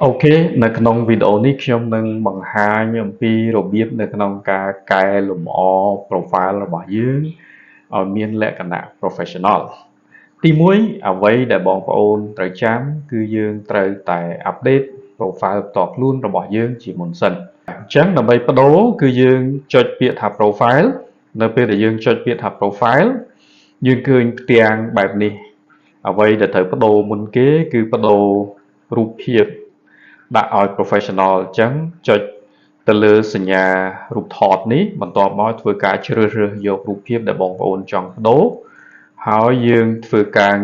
អូខេនៅក្នុងវីដេអូនេះខ្ញុំនឹងបង្ហាញអំពីរបៀបនៅក្នុងការកែលម្អ profile របស់យើងឲ្យមានលក្ខណៈ professional ទីមួយអ្វីដែលបងប្អូនត្រូវចាំគឺយើងត្រូវតែ update profile ផ្ទាល់ខ្លួនរបស់យើងជាមុនសិនអញ្ចឹងដើម្បីបដូរគឺយើងចុចពាក្យថា profile នៅពេលដែលយើងចុចពាក្យថា profile យើងឃើញផ្ទាំងបែបនេះអ្វីដែលត្រូវបដូរមុនគេគឺបដូររូបភាពដាក់ឲ្យ professional អញ្ចឹងចុចទៅលើសញ្ញារូបថតនេះបន្ទាប់មកធ្វើការជ្រើសរើសយករូបភាពដែលបងប្អូនចង់បដូរហើយយើងធ្វើការ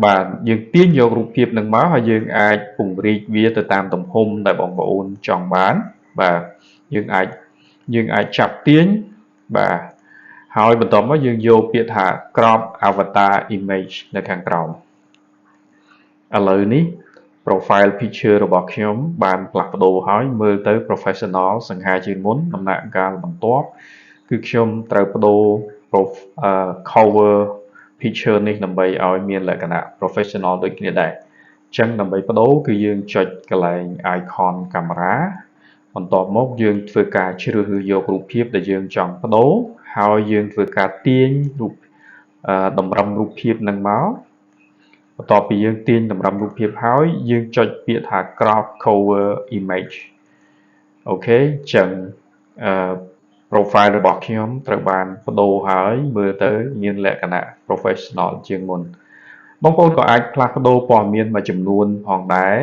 បាទយើងទាញយករូបភាពនឹងមកហើយយើងអាចពង្រីកវាទៅតាមទំហំដែលបងប្អូនចង់បានបាទយើងអាចចាប់ទាញបាទហើយបន្ទាប់មកយើងយកពាក្យថា crop avatar image នៅខាងក្រោមឥឡូវនេះ profile picture របស់ខ្ញុំបានផ្លាស់ប្ដូរហើយមើលទៅ professional សង្ហាជាងមុនដំណាក់កាលបន្ទាប់គឺខ្ញុំត្រូវប្ដូរ cover picture នេះដើម្បីឲ្យមានលក្ខណៈ professional ដូចគ្នាដែរអញ្ចឹងដើម្បីប្ដូរគឺយើងចុចកន្លែង icon camera បន្ទាប់មកយើងធ្វើការជ្រើសរើសយករូបភាពដែលយើងចង់ប្ដូរហើយយើងធ្វើការទាញរូបតម្រឹមរូបភាពនឹងមកបន្ទាប់ពីយើងទាញតម្រឹមរូបភាពហើយយើងចុចពាក្យថា crop cover image អូខេអញ្ចឹងអឺ profile របស់ខ្ញុំត្រូវបានប្ដូរហើយមើលទៅមានលក្ខណៈ professional ជាងមុនបងប្អូនក៏អាចផ្លាស់ប្ដូរព័ត៌មានមួយចំនួនផងដែរ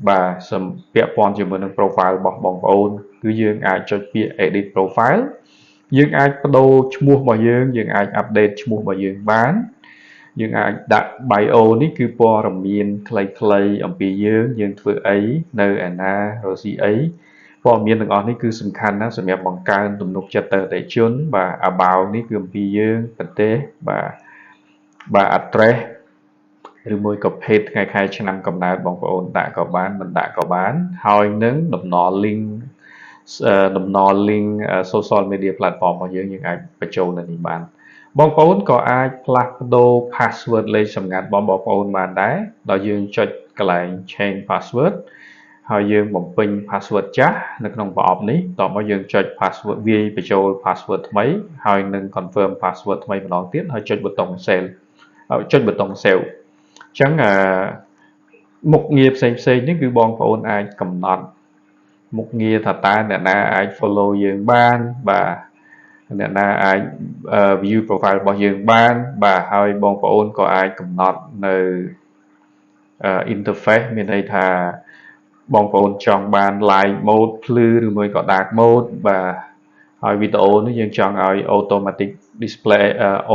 បាទពាក់ព័ន្ធជាមួយនឹង profile របស់បងប្អូនគឺយើងអាចចុចពាក្យ edit profile យើងអាចប្ដូរឈ្មោះរបស់យើងអាច update ឈ្មោះរបស់យើងបានយើងអាចដាក់ bio នេះគឺព័ត៌មានខ្លីៗអំពីយើងធ្វើអីនៅឯណារកស៊ីអីព័ត៌មានទាំងអស់នេះគឺសំខាន់ណាស់សម្រាប់បង្កើនទំនុកចិត្តទៅអតិថិជនបាទ about នេះគឺអំពីយើងប្រទេសបាទ address ឬមួយក៏ page ថ្ងៃខែឆ្នាំកំណើតបងប្អូនដាក់ក៏បានមិនដាក់ក៏បានហើយនឹងតំណ link social media platform របស់យើងអាចបញ្ចូលនៅនេះបានបងប្អូនក៏អាចផ្លាស់ប្ដូរ password លេខសម្ងាត់របស់បងប្អូនបានដែរដោយយើងចុចកន្លែង change password ហើយយើងបំពេញ password ចាស់នៅក្នុងប្រអប់នេះតមកយើងចុច password វាយបញ្ចូល password ថ្មីហើយនឹង confirm password ថ្មីម្ដងទៀតហើយចុចប៊ូតុង save ចុចប៊ូតុង save អញ្ចឹងមុខងារផ្សេងៗនេះគឺបងប្អូនអាចកំណត់មុខងារថាតើអ្នកណាអាច follow យើងបានបាទអ្នកណាអាច view profile របស់យើងបានបាទហើយបងប្អូនក៏អាចកំណត់នៅ interface មានន័យថាបងប្អូនចង់បាន live mode ភ្លឺឬមួយក៏ dark mode បាទហើយវីដេអូនេះយើងចង់ឲ្យ automatic display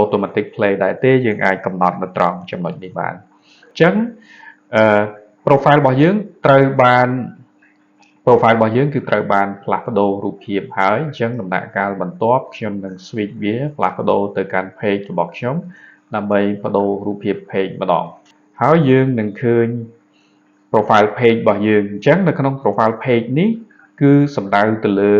automatic play ដែរទេយើងអាចកំណត់នៅត្រង់ចំណុចនេះបានអញ្ចឹងprofile របស់យើងត្រូវបាន profile របស់យើងគឺត្រូវបានផ្លាស់ប្ដូររូបភាពហើយអញ្ចឹងដំណាក់កាលបន្ទាប់ខ្ញុំនឹង switch វាផ្លាស់ប្ដូរទៅកាន់ page របស់ខ្ញុំដើម្បីប្ដូររូបភាព page ម្ដងហើយយើងនឹងឃើញ profile page របស់យើងអញ្ចឹងនៅក្នុង profile page នេះគឺសំដៅទៅលើ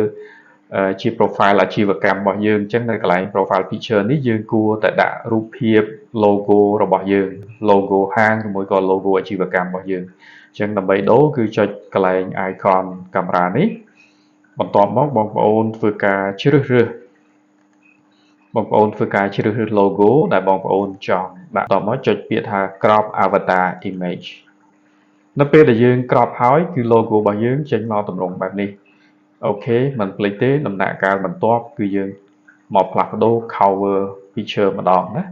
ជា profile អាជីវកម្មរបស់យើងអញ្ចឹងនៅកន្លែង profile picture នេះយើងគួរតែដាក់រូបភាព logo របស់យើង logo ហាងឬមួយក៏ logo អាជីវកម្មរបស់យើងអញ្ចឹងដើម្បីដូរគឺចុចកន្លែង icon camera នេះបន្ទាប់មកបងប្អូនធ្វើការជ្រើសរើស logo ដែលបងប្អូនចង់ដាក់បន្ទាប់មកចុចពាក្យថា crop avatar image នៅពេលដែលយើង crop ហើយគឺ logo របស់យើងចេញមកទម្រង់បែបនេះអូខេមិនភ្លេចទេដំណាក់កាលបន្ទាប់គឺយើងមកផ្លាស់ប្ដូរ cover picture ម្ដងណា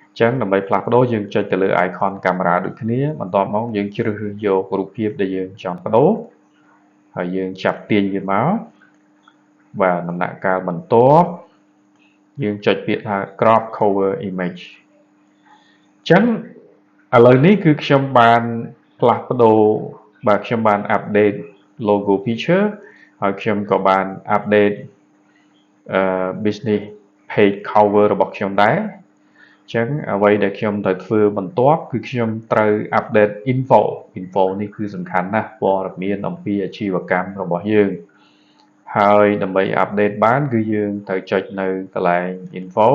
អញ្ចឹងដើម្បីផ្លាស់ប្ដូរយើងចុចទៅលើ icon camera ដូចគ្នាបន្ទាប់មកយើងជ្រើសរើសយករូបភាពដែលយើងចង់ប្ដូរហើយយើងចាប់ទាញវាមកបាទដំណាក់កាលបន្ទាប់យើងចុចពាក្យថា crop cover image អញ្ចឹងឥឡូវនេះគឺខ្ញុំបានផ្លាស់ប្ដូរបាទខ្ញុំបាន update logo picture ហើយខ្ញុំក៏បាន update business page cover របស់ខ្ញុំដែរអញ្ចឹងអ្វីដែលខ្ញុំត្រូវធ្វើបន្ទាប់គឺខ្ញុំត្រូវ update info នេះគឺសំខាន់ណាស់ព័ត៌មានអំពីអាជីវកម្មរបស់យើងហើយដើម្បី update បានគឺយើងត្រូវចុចនៅកន្លែង info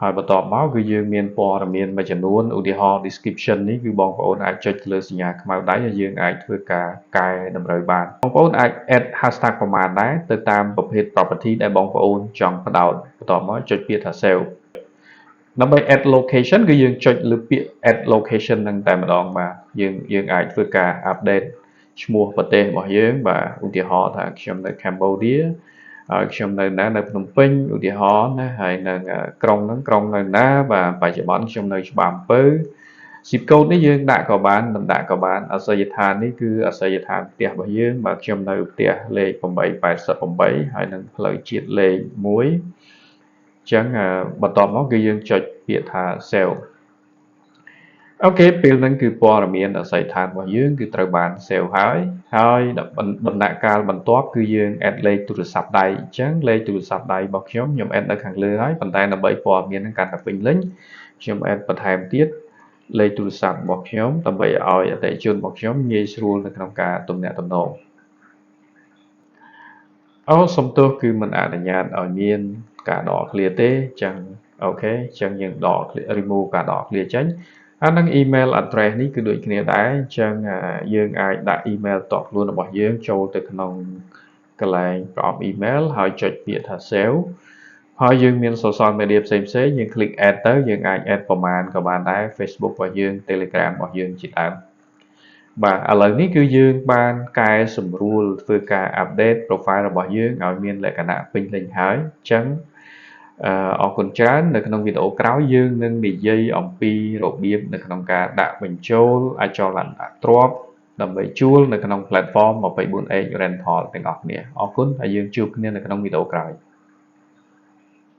ហើយបន្ទាប់មកគឺយើងមានព័ត៌មានមួយចំនួនឧទាហរណ៍ description នេះគឺបងប្អូនអាចចុចលើសញ្ញាខ្មៅដៃហើយយើងអាចធ្វើការកែតម្រូវបានបងប្អូនអាច add hashtag ប្រមាណដែរទៅតាមប្រភេទ property ដែលបងប្អូនចង់បដោតបន្ទាប់មកចុចពាក្យថា save ដើម្បី add location គឺយើងចុចលើពាក្យ add location ហ្នឹងតែម្ដងបាទយើងអាចធ្វើការ update ឈ្មោះប្រទេសរបស់យើងបាទឧទាហរណ៍ថាខ្ញុំនៅ Cambodia ហើយខ្ញុំនៅណានៅភ្នំពេញឧទាហរណ៍ណាហើយនៅក្រុងហ្នឹងក្រុងនៅណាបាទបច្ចុប្បន្នខ្ញុំនៅច្បារអំពើ zip code នេះយើងដាក់ក៏បានមិនដាក់ក៏បានអាសយដ្ឋាននេះគឺអាសយដ្ឋានផ្ទះរបស់យើងបាទខ្ញុំនៅផ្ទះលេខ888ហើយនឹងផ្លូវជាតិលេខ1អញ្ចឹងបន្ទាប់មកគឺយើងចុចពាក្យថា save អូខេពេលហ្នឹងគឺព័ត៌មានអាសយដ្ឋានរបស់យើងគឺត្រូវបាន save ហើយដំណាក់កាលបន្ទាប់គឺយើង add លេខទូរស័ព្ទដៃអញ្ចឹងលេខទូរស័ព្ទដៃរបស់ខ្ញុំ add នៅខាងលើហើយប៉ុន្តែដើម្បីព័ត៌មានហ្នឹងកាន់តែពេញលេញខ្ញុំ add បន្ថែមទៀតលេខទូរស័ព្ទរបស់ខ្ញុំដើម្បីឲ្យអតិថិជនរបស់ខ្ញុំងាយស្រួលនៅក្នុងការទំនាក់ទំនងសំទោសគឺមិនអនុញ្ញាតឲ្យមានការដកឃ្លាទេអញ្ចឹងអូខេអញ្ចឹងយើងដក remove ការដកឃ្លាចេញហើយនឹង email address នេះគឺដូចគ្នាដែរអញ្ចឹងយើងអាចដាក់ email តក់ខ្លួនរបស់យើងចូលទៅក្នុងកន្លែងប្រអប់ email ហើយចុចពាក្យថា save ហើយយើងមាន social media ផ្សេងៗយើង click add ទៅយើងអាច add ប្រមាណក៏បានដែរ Facebook របស់យើង Telegram របស់យើងជាដើមបាទឥឡូវនេះគឺយើងបានកែសម្រួលធ្វើការ update profile របស់យើងឲ្យមានលក្ខណៈពេញលេញហើយអញ្ចឹងអរគុណច្រើននៅក្នុងវីដេអូក្រោយយើងនឹងនិយាយអំពីរបៀបនៅក្នុងការដាក់បញ្ចូលអចលនទ្រព្យដើម្បីជួលនៅក្នុង platform 24H Rental ទាំងអស់គ្នាអរគុណហើយយើងជួបគ្នានៅក្នុងវីដេអូក្រោយ